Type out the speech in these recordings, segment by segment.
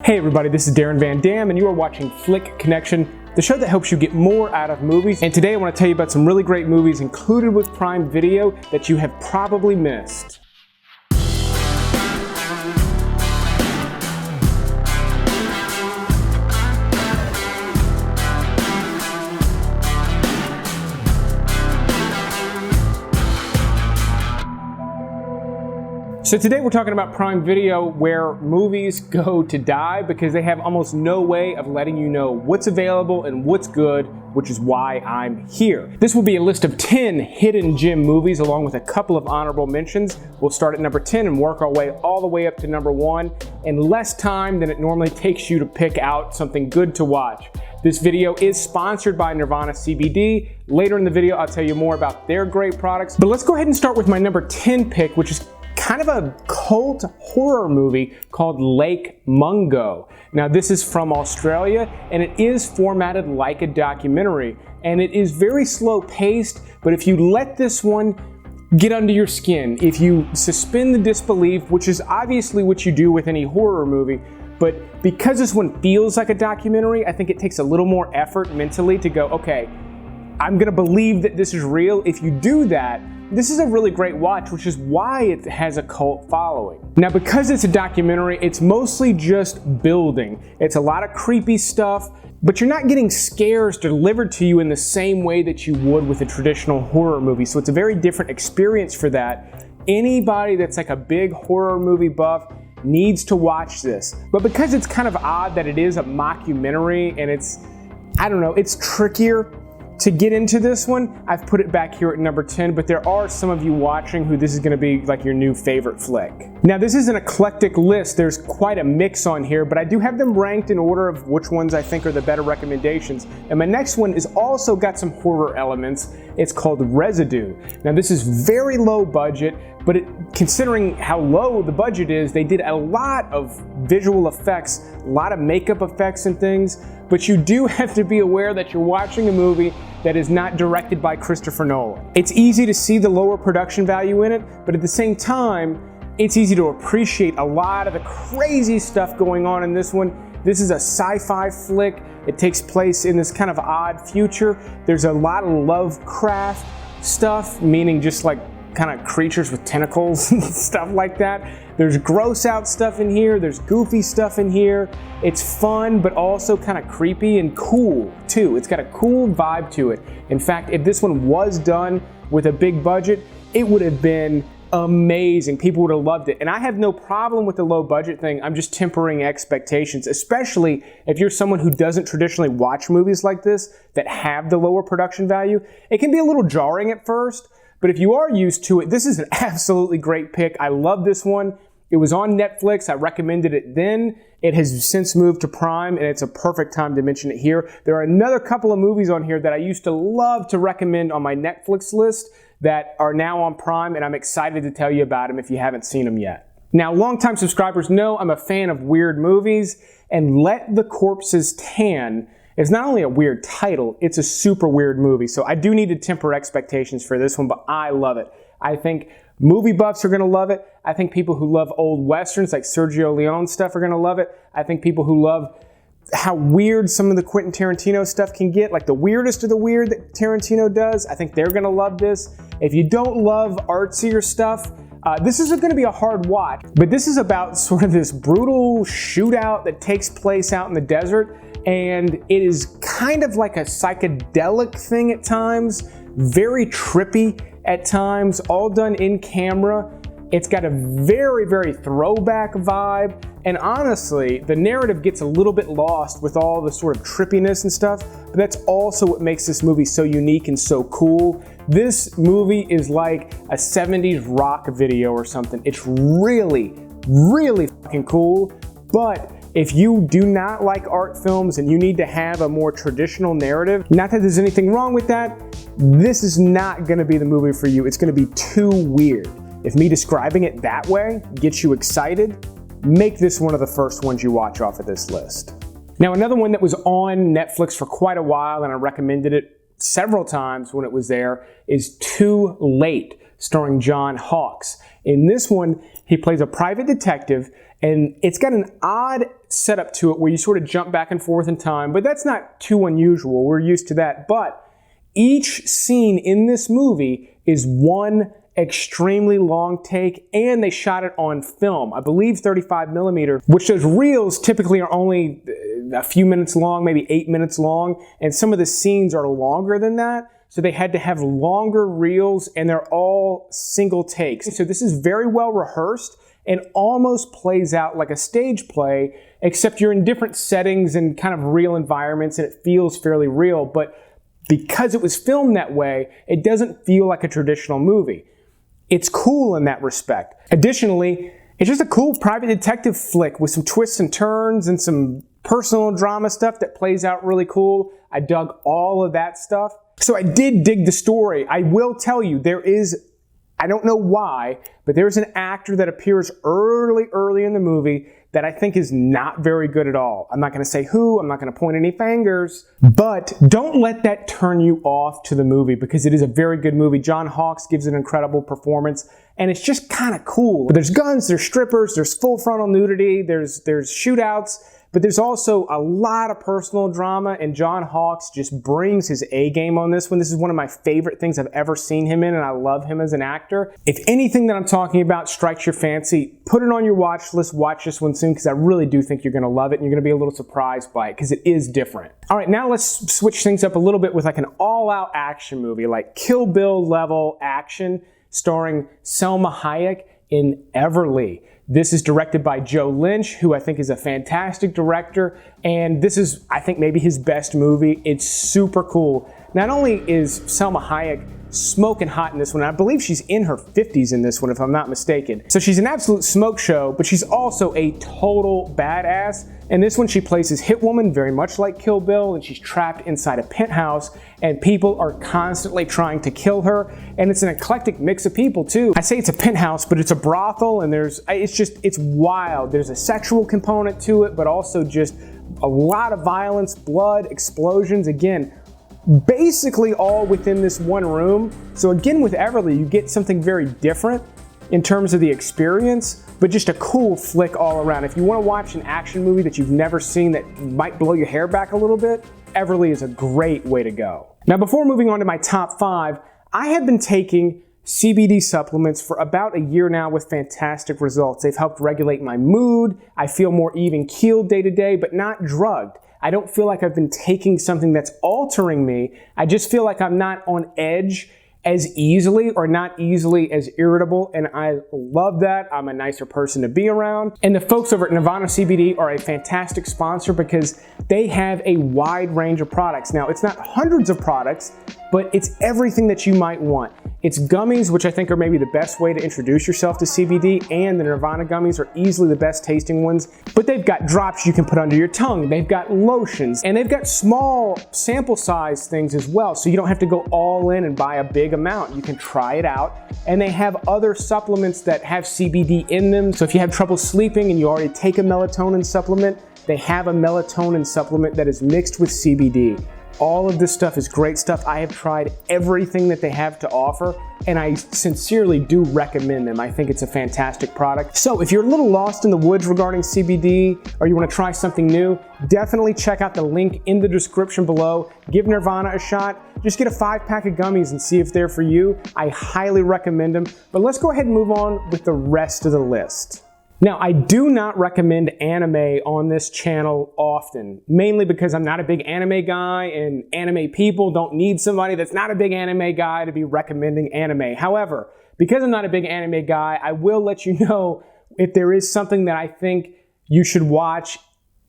Hey everybody, this is Darren Van Dam and you are watching Flick Connection, the show that helps you get more out of movies. And today I want to tell you about some really great movies included with Prime Video that you have probably missed. So today we're talking about Prime Video, where movies go to die because they have almost no way of letting you know what's available and what's good, which is why I'm here. This will be a list of 10 hidden gem movies along with a couple of honorable mentions. We'll start at number 10 and work our way all the way up to number 1 in less time than it normally takes you to pick out something good to watch. This video is sponsored by Nirvana CBD. Later in the video I'll tell you more about their great products. But let's go ahead and start with my number 10 pick, which is kind of a cult horror movie called Lake Mungo. Now this is from Australia and it is formatted like a documentary and it is very slow paced, but if you let this one get under your skin, if you suspend the disbelief, which is obviously what you do with any horror movie, but because this one feels like a documentary, I think it takes a little more effort mentally to go, okay, I'm gonna believe that this is real. If you do that, this is a really great watch, which is why it has a cult following. Now, because it's a documentary, it's mostly just building. It's a lot of creepy stuff, but you're not getting scares delivered to you in the same way that you would with a traditional horror movie. So it's a very different experience for that. Anybody that's like a big horror movie buff needs to watch this. But because it's kind of odd that it is a mockumentary and it's, I don't know, it's trickier to get into this one, I've put it back here at number 10, but there are some of you watching who this is gonna be like your new favorite flick. Now this is an eclectic list, there's quite a mix on here, but I do have them ranked in order of which ones I think are the better recommendations. And my next one is also got some horror elements. It's called Residue. Now this is very low budget, but considering how low the budget is, they did a lot of visual effects, a lot of makeup effects and things, but you do have to be aware that you're watching a movie that is not directed by Christopher Nolan. It's easy to see the lower production value in it, but at the same time, it's easy to appreciate a lot of the crazy stuff going on in this one. This is a sci-fi flick. It takes place in this kind of odd future. There's a lot of Lovecraft stuff, meaning just like kind of creatures with tentacles and stuff like that. There's gross out stuff in here, there's goofy stuff in here. It's fun, but also kind of creepy and cool too. It's got a cool vibe to it. In fact, if this one was done with a big budget, it would have been amazing. People would have loved it. And I have no problem with the low budget thing. I'm just tempering expectations, especially if you're someone who doesn't traditionally watch movies like this that have the lower production value. It can be a little jarring at first, but if you are used to it, this is an absolutely great pick. I love this one. It was on Netflix. I recommended it then. It has since moved to Prime, and it's a perfect time to mention it here. There are another couple of movies on here that I used to love to recommend on my Netflix list that are now on Prime, and I'm excited to tell you about them if you haven't seen them yet. Now, longtime subscribers know I'm a fan of weird movies, and Let the Corpses Tan is not only a weird title, it's a super weird movie. So I do need to temper expectations for this one, but I love it. I think movie buffs are gonna love it. I think people who love old westerns like Sergio Leone stuff are gonna love it. I think people who love how weird some of the Quentin Tarantino stuff can get, like the weirdest of the weird that Tarantino does, I think they're gonna love this. If you don't love artsier stuff, this isn't gonna be a hard watch, but this is about sort of this brutal shootout that takes place out in the desert, and it is kind of like a psychedelic thing at times, very trippy at times, all done in camera. It's got a very, very throwback vibe, and honestly, the narrative gets a little bit lost with all the sort of trippiness and stuff, but that's also what makes this movie so unique and so cool. This movie is like a 70s rock video or something. It's really, really fucking cool, but if you do not like art films and you need to have a more traditional narrative, not that there's anything wrong with that, this is not gonna be the movie for you. It's gonna be too weird. If me describing it that way gets you excited, make this one of the first ones you watch off of this list. Now, another one that was on Netflix for quite a while, and I recommended it several times when it was there, is Too Late, starring John Hawkes. In this one, he plays a private detective, and it's got an odd setup to it where you sort of jump back and forth in time, but that's not too unusual. We're used to that. But each scene in this movie is one extremely long take, and they shot it on film. I believe 35 millimeter, which those reels typically are only a few minutes long, maybe 8 minutes long, and some of the scenes are longer than that. So they had to have longer reels, and they're all single takes. So this is very well rehearsed and almost plays out like a stage play, except you're in different settings and kind of real environments, and it feels fairly real. But because it was filmed that way, it doesn't feel like a traditional movie. It's cool in that respect. Additionally, it's just a cool private detective flick with some twists and turns and some personal drama stuff that plays out really cool. I dug all of that stuff. So I did dig the story. I will tell you, there is, I don't know why, but there's an actor that appears early in the movie that I think is not very good at all. I'm not going to say who, I'm not going to point any fingers, but don't let that turn you off to the movie, because it is a very good movie. John Hawkes gives an incredible performance, and it's just kind of cool. But there's guns, there's strippers, there's full frontal nudity, there's shootouts, but there's also a lot of personal drama, and John Hawkes just brings his A game on this one. This is one of my favorite things I've ever seen him in, and I love him as an actor. If anything that I'm talking about strikes your fancy, put it on your watch list, watch this one soon, because I really do think you're going to love it, and you're going to be a little surprised by it, because it is different. All right, now let's switch things up a little bit with like an all-out action movie, like Kill Bill level action, starring Selma Hayek in Everly. This is directed by Joe Lynch, who I think is a fantastic director, and this is, I think, maybe his best movie. It's super cool. Not only is Selma Hayek smoking hot in this one, I believe she's in her 50s in this one, if I'm not mistaken. So she's an absolute smoke show, but she's also a total badass. In this one, she plays this hit woman, very much like Kill Bill, and she's trapped inside a penthouse, and people are constantly trying to kill her, and it's an eclectic mix of people, too. I say it's a penthouse, but it's a brothel, and it's wild. There's a sexual component to it, but also just a lot of violence, blood, explosions. Again, basically all within this one room. So again, with Everly, you get something very different in terms of the experience, but just a cool flick all around. If you want to watch an action movie that you've never seen that might blow your hair back a little bit, Everly is a great way to go. Now, before moving on to my top 5, I have been taking CBD supplements for about a year now with fantastic results. They've helped regulate my mood. I feel more even-keeled day to day, but not drugged. I don't feel like I've been taking something that's altering me. I just feel like I'm not on edge as easily, or not easily as irritable, and I love that. I'm a nicer person to be around. And the folks over at Nirvana CBD are a fantastic sponsor because they have a wide range of products. Now, it's not hundreds of products, but it's everything that you might want. It's gummies, which I think are maybe the best way to introduce yourself to CBD, and the Nirvana gummies are easily the best tasting ones. But they've got drops you can put under your tongue, they've got lotions, and they've got small sample size things as well, so you don't have to go all in and buy a big amount. You can try it out, and they have other supplements that have CBD in them. So if you have trouble sleeping and you already take a melatonin supplement, they have a melatonin supplement that is mixed with CBD. All of this stuff is great stuff. I have tried everything that they have to offer, and I sincerely do recommend them. I think it's a fantastic product. So if you're a little lost in the woods regarding CBD, or you want to try something new, definitely check out the link in the description below. Give Nirvana a shot. Just get a 5-pack of gummies and see if they're for you. I highly recommend them. But let's go ahead and move on with the rest of the list. Now, I do not recommend anime on this channel often, mainly because I'm not a big anime guy, and anime people don't need somebody that's not a big anime guy to be recommending anime. However, because I'm not a big anime guy, I will let you know if there is something that I think you should watch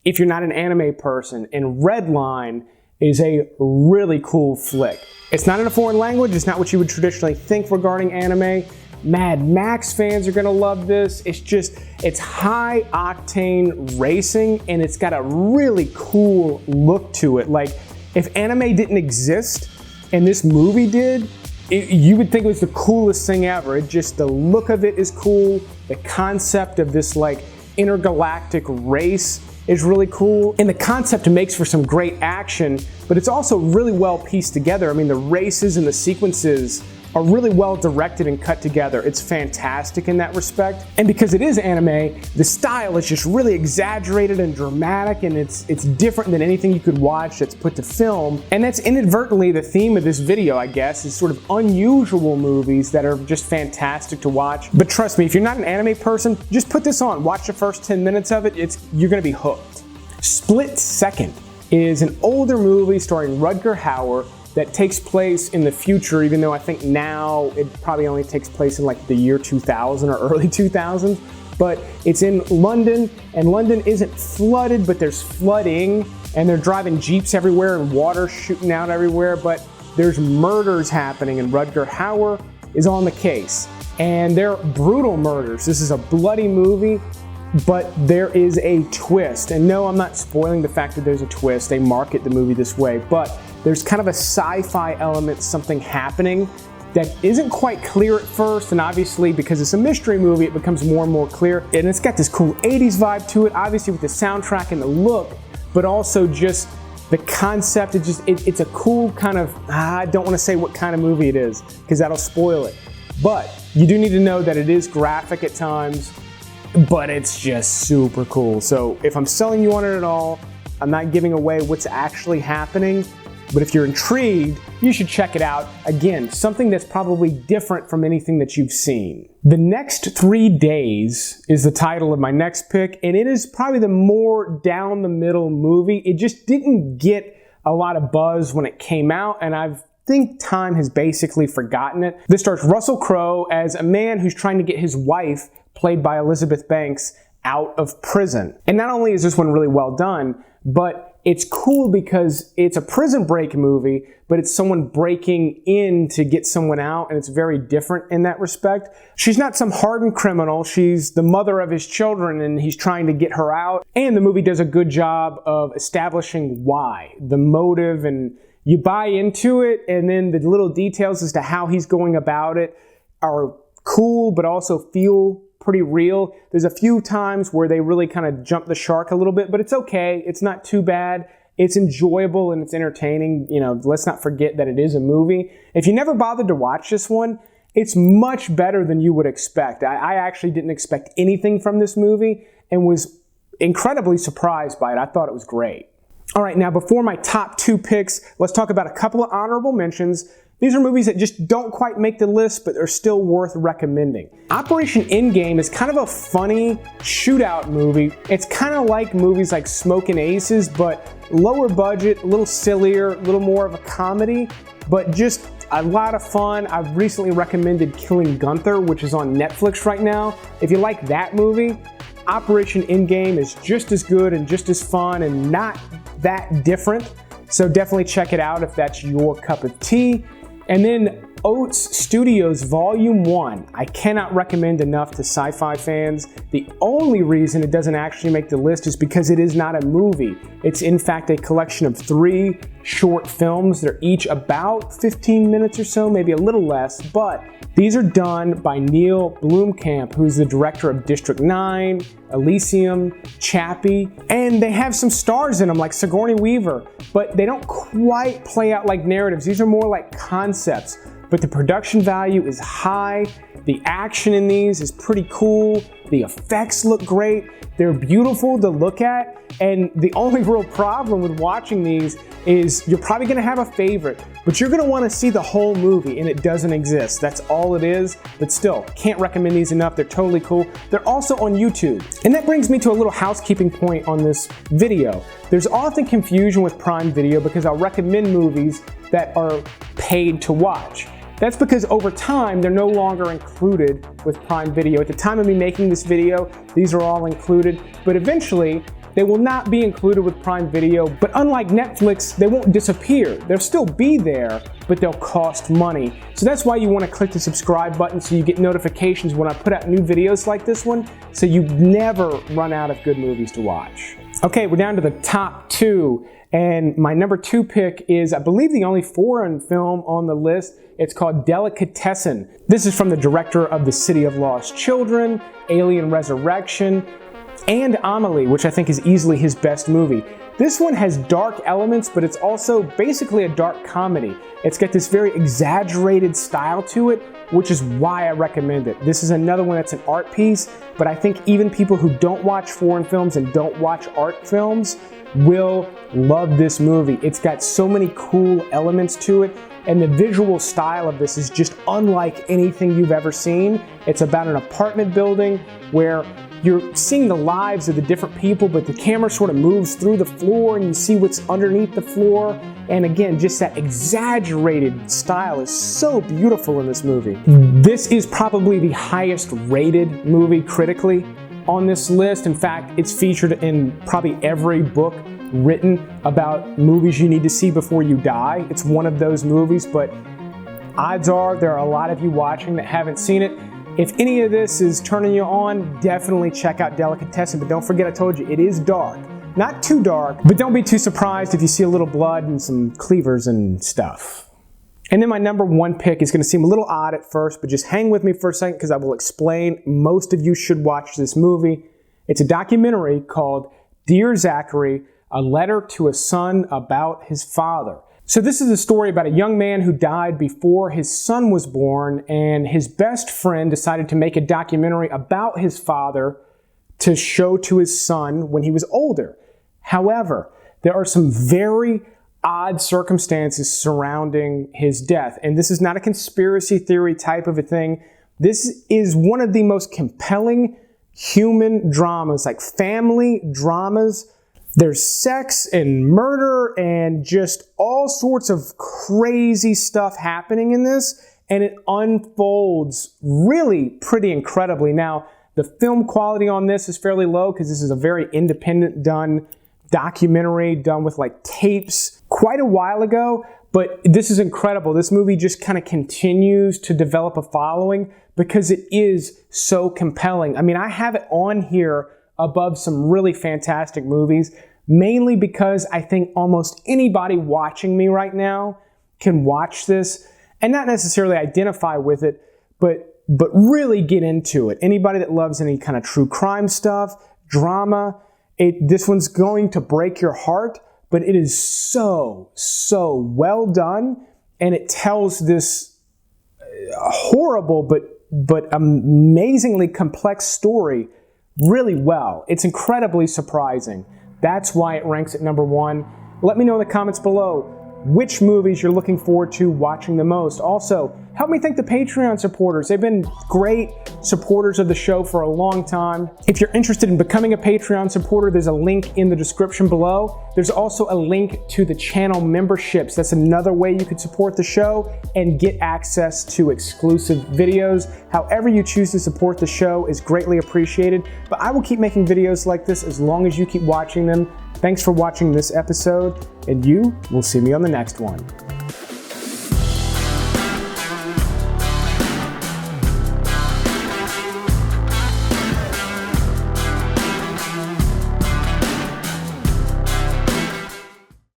if you're not an anime person, and Redline is a really cool flick. It's not in a foreign language, it's not what you would traditionally think regarding anime. Mad Max fans are gonna love this. It's high octane racing, and it's got a really cool look to it. Like, if anime didn't exist and this movie did, you would think it was the coolest thing ever. The look of it is cool. The concept of this like intergalactic race is really cool. And the concept makes for some great action, but it's also really well pieced together. I mean, the races and the sequences are really well directed and cut together. It's fantastic in that respect. And because it is anime, the style is just really exaggerated and dramatic, and it's different than anything you could watch that's put to film. And that's inadvertently the theme of this video, I guess, is sort of unusual movies that are just fantastic to watch. But trust me, if you're not an anime person, just put this on. Watch the first 10 minutes of it. You're gonna be hooked. Split Second is an older movie starring Rutger Hauer that takes place in the future, even though I think now it probably only takes place in like the year 2000 or early 2000s. But it's in London, and London isn't flooded, but there's flooding, and they're driving Jeeps everywhere and water shooting out everywhere, but there's murders happening, and Rutger Hauer is on the case. And they're brutal murders. This is a bloody movie, but there is a twist. And no, I'm not spoiling the fact that there's a twist. They market the movie this way, but there's kind of a sci-fi element, something happening that isn't quite clear at first, and obviously because it's a mystery movie, it becomes more and more clear. And it's got this cool 80s vibe to it, obviously with the soundtrack and the look, but also just the concept. It's a cool kind of, I don't want to say what kind of movie it is, because that'll spoil it. But you do need to know that it is graphic at times, but it's just super cool. So if I'm selling you on it at all, I'm not giving away what's actually happening. But if you're intrigued, you should check it out. Again, something that's probably different from anything that you've seen. The Next 3 Days is the title of my next pick, and it is probably the more down the middle movie. It just didn't get a lot of buzz when it came out, and I think time has basically forgotten it. This stars Russell Crowe as a man who's trying to get his wife, played by Elizabeth Banks, out of prison. And not only is this one really well done, but it's cool because it's a prison break movie, but it's someone breaking in to get someone out, and it's very different in that respect. She's not some hardened criminal. She's the mother of his children, and he's trying to get her out. And the movie does a good job of establishing why, the motive, and you buy into it, and then the little details as to how he's going about it are cool, but also feel pretty real. There's a few times where they really kind of jump the shark a little bit, but it's okay. It's not too bad. It's enjoyable and it's entertaining. You know, let's not forget that it is a movie. If you never bothered to watch this one, it's much better than you would expect. I actually didn't expect anything from this movie and was incredibly surprised by it. I thought it was great. All right, now before my top 2 picks, let's talk about a couple of honorable mentions. These are movies that just don't quite make the list, but they're still worth recommending. Operation Endgame is kind of a funny shootout movie. It's kind of like movies like Smokin' Aces, but lower budget, a little sillier, a little more of a comedy, but just a lot of fun. I've recently recommended Killing Gunther, which is on Netflix right now. If you like that movie, Operation Endgame is just as good and just as fun and not that different. So definitely check it out if that's your cup of tea. And then Oats Studios Volume 1. I cannot recommend enough to sci-fi fans. The only reason it doesn't actually make the list is because it is not a movie. It's in fact a collection of 3 short films. They're each about 15 minutes or so, maybe a little less, but these are done by Neil Blomkamp, who's the director of District 9, Elysium, Chappie, and they have some stars in them like Sigourney Weaver, but they don't quite play out like narratives. These are more like concepts, but the production value is high. The action in these is pretty cool. The effects look great. They're beautiful to look at, and the only real problem with watching these is you're probably gonna have a favorite, but you're gonna wanna see the whole movie, and it doesn't exist. That's all it is, but still, can't recommend these enough. They're totally cool. They're also on YouTube. And that brings me to a little housekeeping point on this video. There's often confusion with Prime Video because I'll recommend movies that are paid to watch. That's because over time, they're no longer included with Prime Video. At the time of me making this video, these are all included, but eventually, they will not be included with Prime Video. But unlike Netflix, they won't disappear. They'll still be there, but they'll cost money. So that's why you want to click the subscribe button so you get notifications when I put out new videos like this one, so you never run out of good movies to watch. Okay, we're down to the top 2. And my number 2 pick is, I believe, the only foreign film on the list. It's called Delicatessen. This is from the director of The City of Lost Children, Alien Resurrection. and Amelie, which I think is easily his best movie. This one has dark elements, but it's also basically a dark comedy. It's got this very exaggerated style to it, which is why I recommend it. This is another one that's an art piece, but I think even people who don't watch foreign films and don't watch art films will love this movie. It's got so many cool elements to it, and the visual style of this is just unlike anything you've ever seen. It's about an apartment building where you're seeing the lives of the different people, but the camera sort of moves through the floor and you see what's underneath the floor. And again, just that exaggerated style is so beautiful in this movie. This is probably the highest rated movie critically on this list. In fact, it's featured in probably every book written about movies you need to see before you die. It's one of those movies, but odds are there are a lot of you watching that haven't seen it. If any of this is turning you on, definitely check out Delicatessen, but don't forget I told you it is dark. Not too dark, but don't be too surprised if you see a little blood and some cleavers and stuff. And then my number one pick is going to seem a little odd at first, but just hang with me for a second because I will explain. Most of you should watch this movie. It's a documentary called Dear Zachary, A Letter to a Son About His Father. So this is a story about a young man who died before his son was born, and his best friend decided to make a documentary about his father to show to his son when he was older. However, there are some very odd circumstances surrounding his death, and this is not a conspiracy theory type of a thing. This is one of the most compelling human dramas, like family dramas. There's sex and murder and just all sorts of crazy stuff happening in this, and it unfolds really pretty incredibly. Now, the film quality on this is fairly low because this is a very independent done documentary done with like tapes quite a while ago, but this is incredible. This movie just kind of continues to develop a following because it is so compelling. I mean, I have it on here above some really fantastic movies, mainly because I think almost anybody watching me right now can watch this and not necessarily identify with it, but really get into it. Anybody that loves any kind of true crime stuff, drama, this one's going to break your heart, but it is so well done, and it tells this horrible but amazingly complex story really well. It's incredibly surprising. That's why it ranks at number one. Let me know in the comments below which movies you're looking forward to watching the most. Also, help me thank the Patreon supporters. They've been great supporters of the show for a long time. If you're interested in becoming a Patreon supporter, there's a link in the description below. There's also a link to the channel memberships. That's another way you could support the show and get access to exclusive videos. However you choose to support the show is greatly appreciated, but I will keep making videos like this as long as you keep watching them. Thanks for watching this episode, and you will see me on the next one.